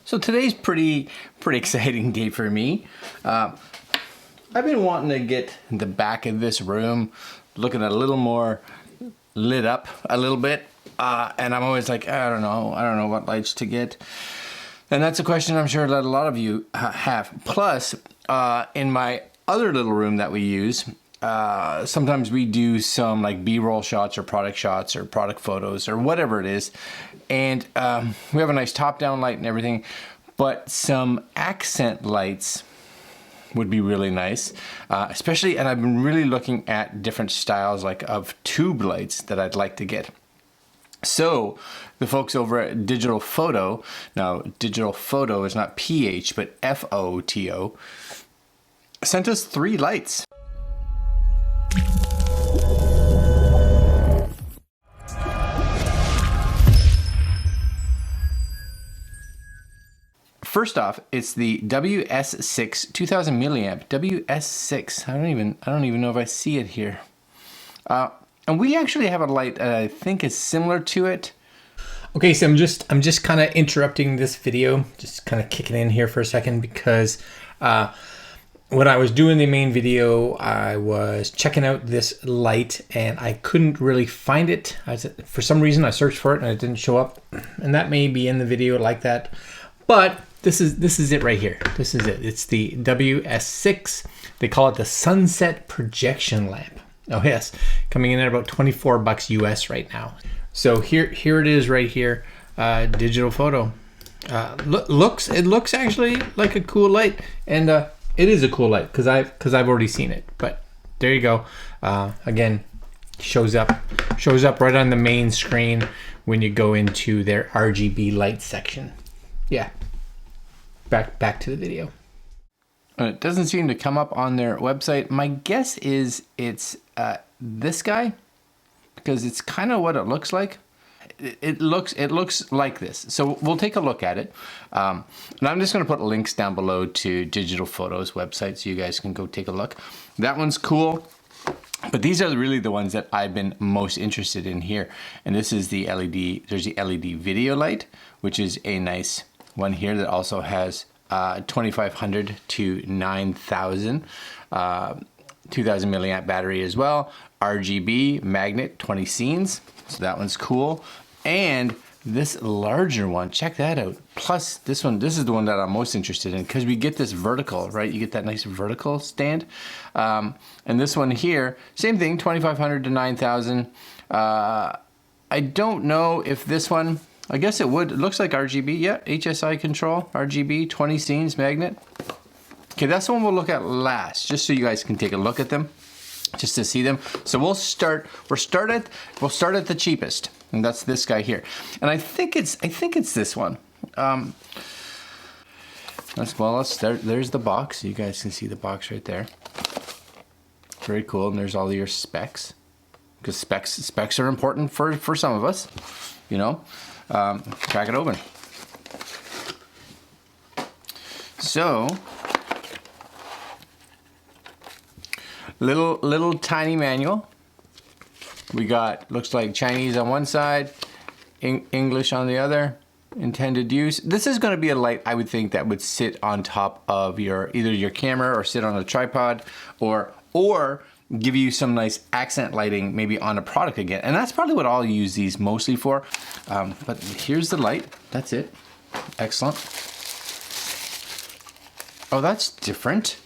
So today's pretty exciting day for me. I've been wanting to get the back of this room looking a little more lit up a little bit, and I'm always like, I don't know what lights to get. And that's a question I'm sure that a lot of you have. Plus, in my other little room that we use, sometimes we do some like B-roll shots or product photos or whatever it is. And we have a nice top-down light and everything, but some accent lights would be really nice, especially, and I've been really looking at different styles like of tube lights that I'd like to get. So the folks over at DigitalFoto, now DigitalFoto is not PH, but F-O-T-O, sent us 3 lights. First off, it's the WS6 2000 milliamp WS6. I don't even know if I see it here. And we actually have a light that I think is similar to it. Okay, so I'm just kind of interrupting this video, just kind of kicking in here for a second because when I was doing the main video, I was checking out this light and I couldn't really find it. For some reason, I searched for it and it didn't show up, and that may be in the video like that, but this is it right here. This is it. It's the WS6. They call it the sunset projection lamp. Oh yes, coming in at about 24 bucks US right now. So here it is right here. DigitalFoto. It looks actually like a cool light, and it is a cool light because I've already seen it. But there you go. Again, shows up right on the main screen when you go into their RGB light section. Yeah. Back to the video. It doesn't seem to come up on their website. My guess is it's this guy, because it's kind of what it looks like. It looks like this. So we'll take a look at it. And I'm just going to put links down below to DigitalFoto's website so you guys can go take a look. That one's cool. But these are really the ones that I've been most interested in here. And this is the LED. There's the LED video light, which is a nice one here that also has 2500 to 9000, 2000 milliamp battery as well, RGB magnet, 20 scenes, so that one's cool. And this larger one, check that out. Plus this one, this is the one that I'm most interested in because we get this vertical, right? You get that nice vertical stand. And this one here, same thing, 2500 to 9000. I don't know if this one, I guess it would. It looks like RGB. Yeah, HSI control, RGB, 20 scenes, magnet. Okay, that's the one we'll look at last, just so you guys can take a look at them, just to see them. So we'll start at the cheapest, and that's this guy here. And I think it's this one. Let's start. There's the box. You guys can see the box right there. Very cool. And there's all your specs, because specs are important for some of us, you know. Crack it open. So, little tiny manual. We got, looks like Chinese on one side, English on the other. Intended use. This is going to be a light, I would think, that would sit on top of either your camera or sit on a tripod, or give you some nice accent lighting maybe on a product again. And that's probably what I'll use these mostly for. But here's the light. That's it. Excellent. Oh, that's different.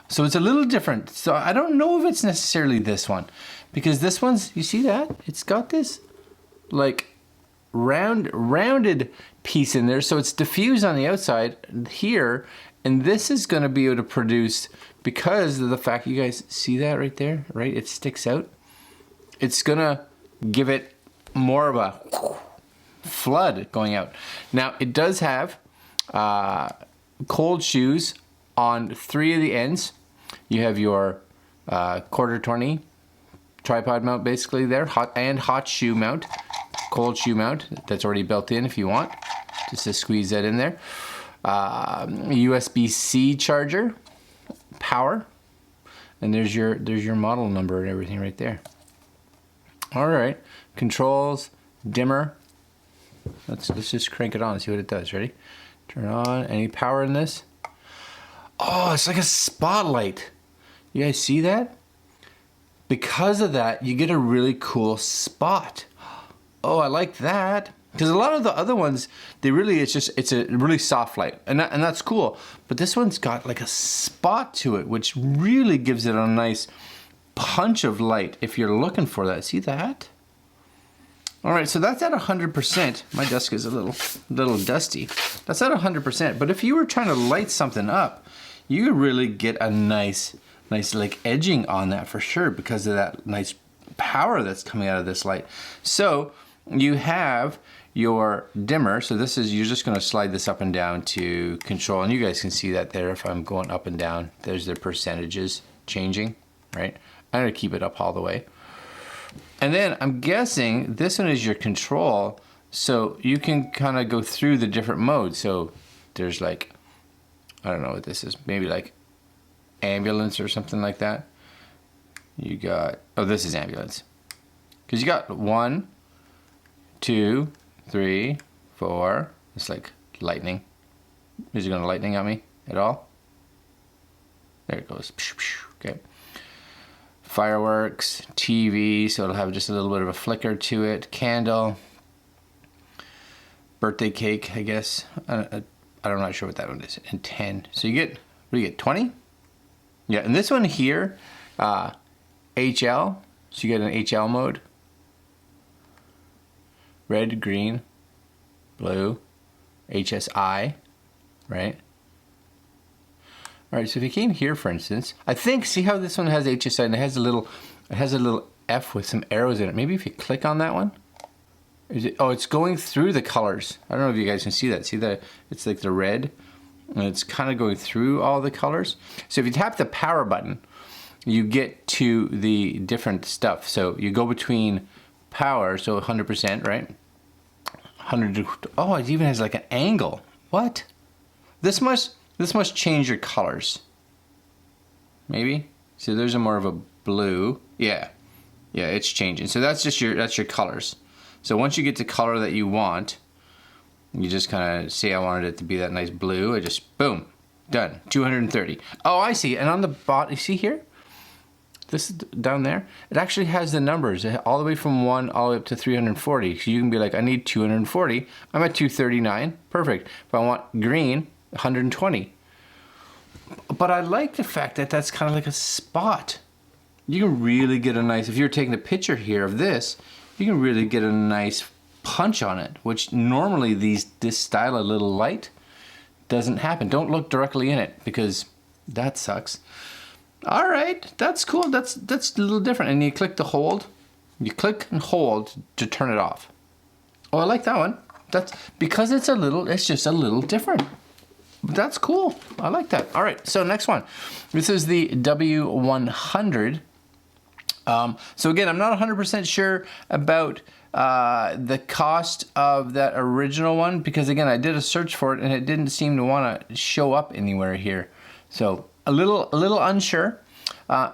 So it's a little different. So I don't know if it's necessarily this one, because this one's, you see that? It's got this like rounded piece in there. So it's diffused on the outside here. And this is going to be able to produce, because of the fact, you guys see that right there, right? It sticks out. It's going to give it more of a flood going out. Now, it does have cold shoes on 3 of the ends. You have your quarter 20 tripod mount basically there, hot shoe mount, cold shoe mount that's already built in if you want. Just to squeeze that in there. USB-C charger, power, and there's your model number and everything right there. All right, controls, dimmer. Let's just crank it on and see what it does. Ready? Turn on. Any power in this? Oh, it's like a spotlight. You guys see that? Because of that, you get a really cool spot. Oh, I like that. Because a lot of the other ones, it's a really soft light, and that's cool. But this one's got like a spot to it, which really gives it a nice punch of light if you're looking for that. See that? All right, so that's at 100%. My desk is a little dusty. That's at 100%. But if you were trying to light something up, you could really get a nice like edging on that for sure because of that nice power that's coming out of this light. So you have your dimmer. So this is, you're just gonna slide this up and down to control, and you guys can see that there if I'm going up and down. There's the percentages changing, right? I'm gonna keep it up all the way. And then I'm guessing this one is your control, so you can kind of go through the different modes. So there's like, I don't know what this is, maybe like ambulance or something like that. You got, oh, this is ambulance. Because you got 1, 2, 3, 4. It's like lightning. Is it going to lightning at me at all? There it goes. Okay. Fireworks, TV, so it'll have just a little bit of a flicker to it. Candle, birthday cake, I guess. I'm not sure what that one is. And 10. So you get, what do you get, 20? Yeah, and this one here, HL, so you get an HL mode. Red, green, blue, HSI, right? All right, so if you came here, for instance, I think, see how this one has HSI and it has a little F with some arrows in it. Maybe if you click on that one, oh, it's going through the colors. I don't know if you guys can see that. See that? It's like the red, and it's kind of going through all the colors. So if you tap the power button, you get to the different stuff. So you go between power, so 100%, right? 100. Oh, it even has like an angle. What? This must change your colors. Maybe. So there's a more of a blue. Yeah, it's changing. So that's your colors. So once you get the color that you want, you just kind of say I wanted it to be that nice blue. I just, boom, done. 230. Oh, I see. And on the bottom, you see here? This is down there. It actually has the numbers all the way from 1 all the way up to 340. So you can be like, I need 240. I'm at 239. Perfect. If I want green, 120. But I like the fact that that's kind of like a spot. You can really get a nice, if you're taking a picture here of this, you can really get a nice punch on it, which normally this style of little light doesn't happen. Don't look directly in it because that sucks. All right, that's cool. That's a little different. And you click to hold. You click and hold to turn it off. Oh, I like that one. That's because it's just a little different. But that's cool. I like that. All right, so next one. This is the W100. So again, I'm not 100% sure about the cost of that original one because again, I did a search for it and it didn't seem to want to show up anywhere here. So a little unsure.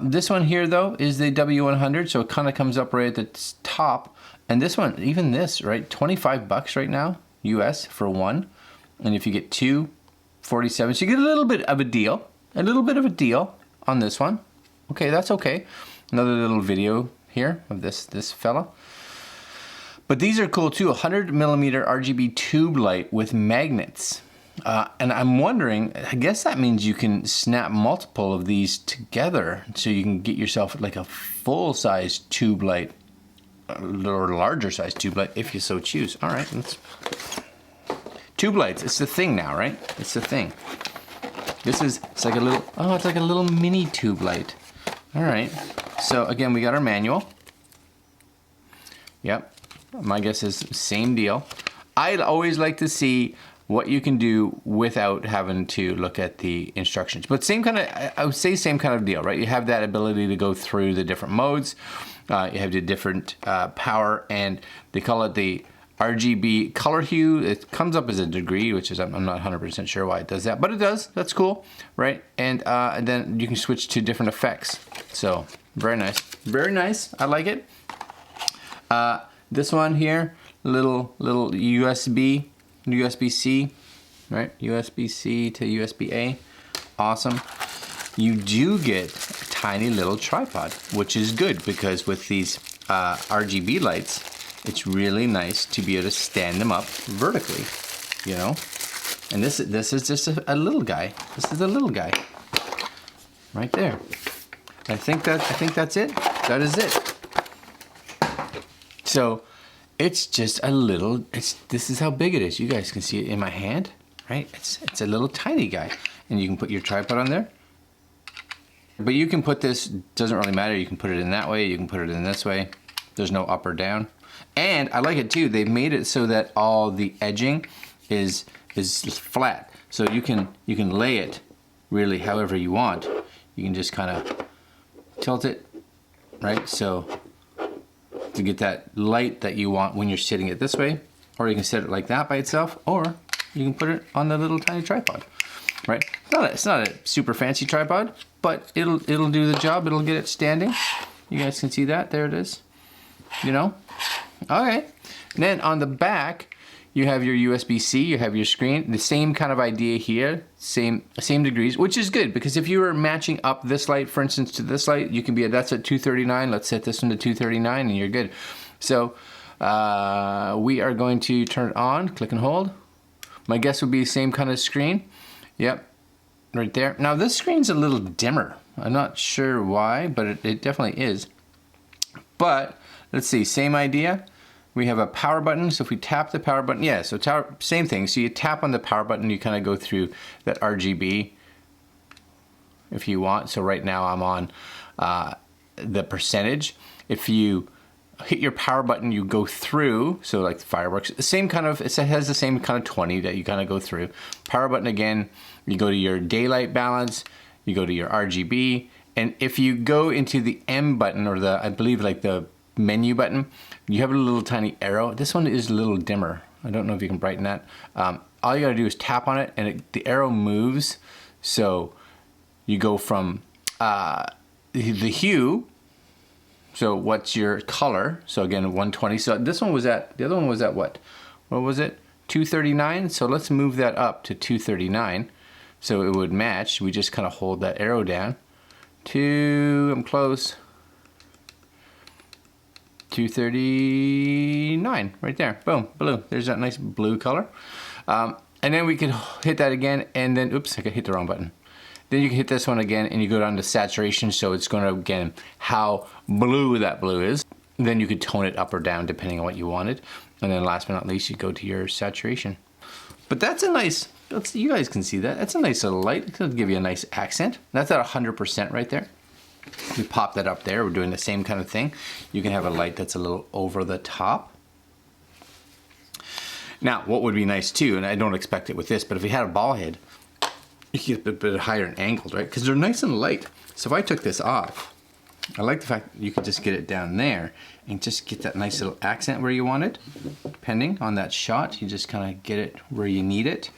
This one here though is the W100, so it kind of comes up right at the top. And this one, even this, right, $25 right now, US for one. And if you get two, 47. So you get a little bit of a deal. A little bit of a deal on this one. Okay, that's okay. Another little video here of this fella. But these are cool too. 100mm RGB tube light with magnets. And I'm wondering, I guess that means you can snap multiple of these together so you can get yourself like a full-size tube light or larger size tube light if you so choose. All right, tube lights, it's the thing now, right? It's the thing. It's like a little, oh, it's like a little mini tube light. All right, so again, we got our manual. Yep, my guess is same deal. I'd always like to see what you can do without having to look at the instructions. But same kind of, I would say same kind of deal, right? You have that ability to go through the different modes. You have the different power, and they call it the RGB color hue. It comes up as a degree, which is, I'm not 100% sure why it does that, but it does. That's cool, right? And then you can switch to different effects. So very nice, very nice. I like it. This one here, little USB-C. right? USB-C to USB-A, awesome. You do get a tiny little tripod, which is good because with these RGB lights, it's really nice to be able to stand them up vertically, you know? And this is just a little guy. This is a little guy, right there. I think that's it. That is it. So it's just a little. This is how big it is. You guys can see it in my hand, right? It's a little tiny guy, and you can put your tripod on there. But you can put this. Doesn't really matter. You can put it in that way. You can put it in this way. There's no up or down. And I like it too. They've made it so that all the edging is flat. So you can lay it really however you want. You can just kind of tilt it, right? So to get that light that you want when you're sitting it this way, or you can set it like that by itself, or you can put it on the little tiny tripod, right? It's not a super fancy tripod, but it'll do the job. It'll get it standing. You guys can see that. There it is. You know? Okay. And then on the back, you have your USB-C, you have your screen, the same kind of idea here, same degrees, which is good because if you were matching up this light, for instance, to this light, you can be, that's at 239, let's set this one to 239 and you're good. So we are going to turn it on, click and hold. My guess would be the same kind of screen. Yep, right there. Now this screen's a little dimmer. I'm not sure why, but it definitely is. But let's see, same idea. We have a power button, so if we tap the power button, yeah, so same thing. So you tap on the power button, you kind of go through that RGB if you want. So right now I'm on the percentage. If you hit your power button, you go through, so like the fireworks, the same kind of, it has the same kind of 20 that you kind of go through. Power button again, you go to your daylight balance, you go to your RGB, and if you go into the M button, or the, I believe like the menu button, you have a little tiny arrow. This one is a little dimmer. I don't know if you can brighten that. All you gotta do is tap on it and the arrow moves. So you go from the hue, so what's your color? So again, 120. So this one was at, the other one was at what? What was it? 239. So let's move that up to 239. So it would match. We just kind of hold that arrow down. I'm close. 239 right there. Boom, blue. There's that nice blue color. And then we can hit that again, and then, oops, I hit the wrong button. Then you can hit this one again, and you go down to saturation, so it's going to, again, how blue that blue is. Then you could tone it up or down depending on what you wanted. And then last but not least, you go to your saturation. But that's a nice, you guys can see that. That's a nice little light. It's going to give you a nice accent. That's at 100% right there. We pop that up there. We're doing the same kind of thing. You can have a light that's a little over the top. Now, what would be nice too, and I don't expect it with this, but if you had a ball head, you could get a bit higher and angled, right? Because they're nice and light. So if I took this off, I like the fact that you could just get it down there and just get that nice little accent where you want it. Depending on that shot, you just kind of get it where you need it.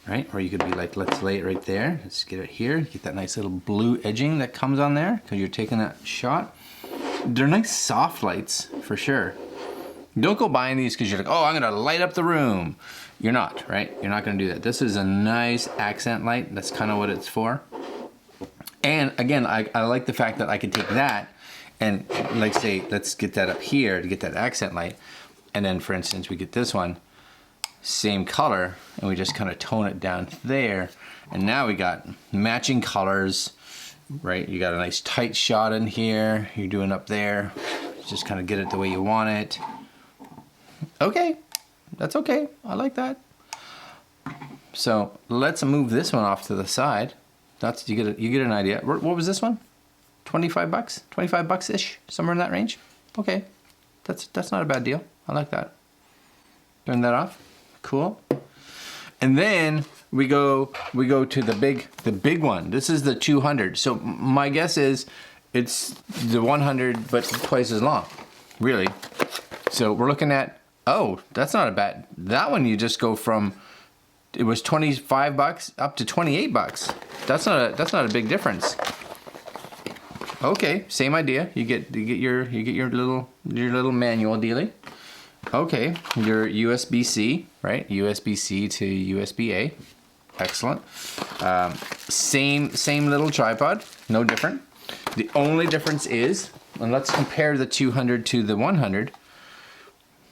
Right? Or you could be like, let's lay it right there. Let's get it here. Get that nice little blue edging that comes on there because you're taking that shot. They're nice soft lights for sure. Don't go buying these because you're like, oh, I'm gonna light up the room. You're not, right? You're not gonna do that. This is a nice accent light. That's kind of what it's for. And again, I like the fact that I can take that and like say, let's get that up here to get that accent light. And then for instance, we get this one, same color, and we just kind of tone it down there, and now we got matching colors, right? You got a nice tight shot in here, you're doing up there, just kind of get it the way you want it. Okay, that's okay, I like that. So let's move this one off to the side. That's, you get an idea. What was this one? 25 bucks? 25 bucks ish, somewhere in that range. Okay, that's not a bad deal. I like that. Turn that off. Cool. And then we go to the big one. This is the 200. So my guess is it's the 100 but twice as long, really. So we're looking at, oh, that's not a bad, that one you just go from, it was 25 bucks up to 28 bucks. That's not a big difference. Okay, same idea. You get your little manual dealie. Okay, your USB-C, right? USB-C to USB-A. Excellent. Same little tripod, no different. The only difference is, and let's compare the 200 to the 100.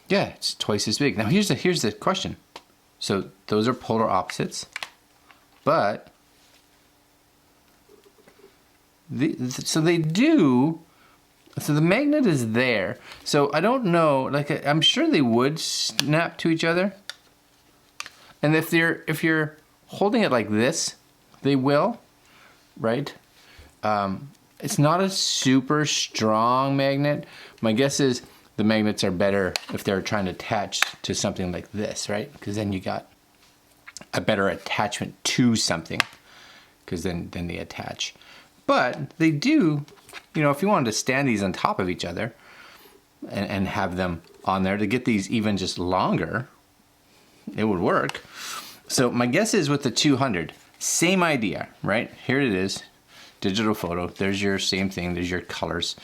Yeah, it's twice as big. Now here's the question. So those are polar opposites, but so the magnet is there. So I don't know, like I'm sure they would snap to each other. And if you're holding it like this, they will, right? It's not a super strong magnet. My guess is the magnets are better if they're trying to attach to something like this, right? Because then you got a better attachment to something, because then they attach. But they do, you know, if you wanted to stand these on top of each other and have them on there to get these even just longer, it would work. So my guess is with the 200, same idea, right? Here it is, digital photo. There's your same thing, there's your colors.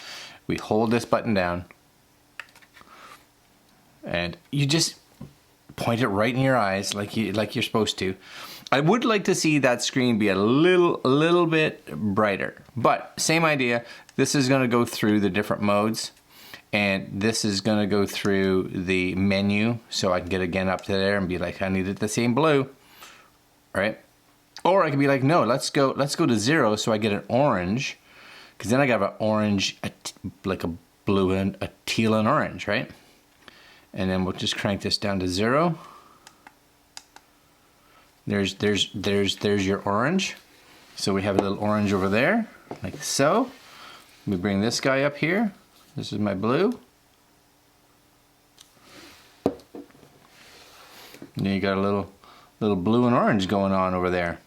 We hold this button down and you just point it right in your eyes like you're supposed to. I would like to see that screen be a little bit brighter, but same idea. This is going to go through the different modes, and this is going to go through the menu, so I can get again up to there and be like, I need it the same blue, right? Or I could be like, no, let's go to 0, so I get an orange, because then I got an orange, like a blue and a teal and orange, right? And then we'll just crank this down to 0. There's your orange. So we have a little orange over there, like so. We bring this guy up here. This is my blue. And then you got a little blue and orange going on over there.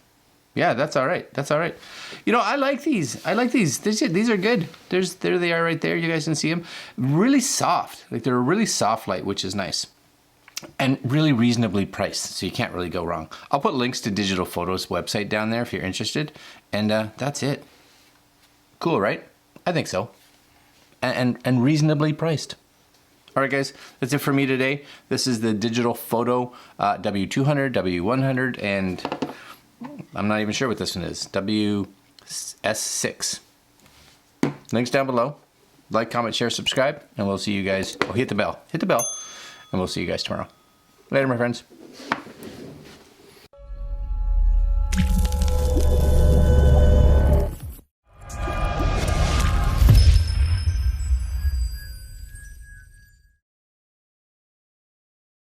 Yeah, that's all right. That's all right. You know, I like these. I like these. These are good. There they are right there. You guys can see them. Really soft. Like they're a really soft light, which is nice. And really reasonably priced, so you can't really go wrong. I'll put links to DigitalFoto's website down there if you're interested. And that's it. Cool, right? I think so. And reasonably priced. All right, guys, that's it for me today. This is the DigitalFoto W200, W100, and I'm not even sure what this one is. WS6. Links down below. Like, comment, share, subscribe, and we'll see you guys. Oh, hit the bell. Hit the bell. And we'll see you guys tomorrow. Later, my friends.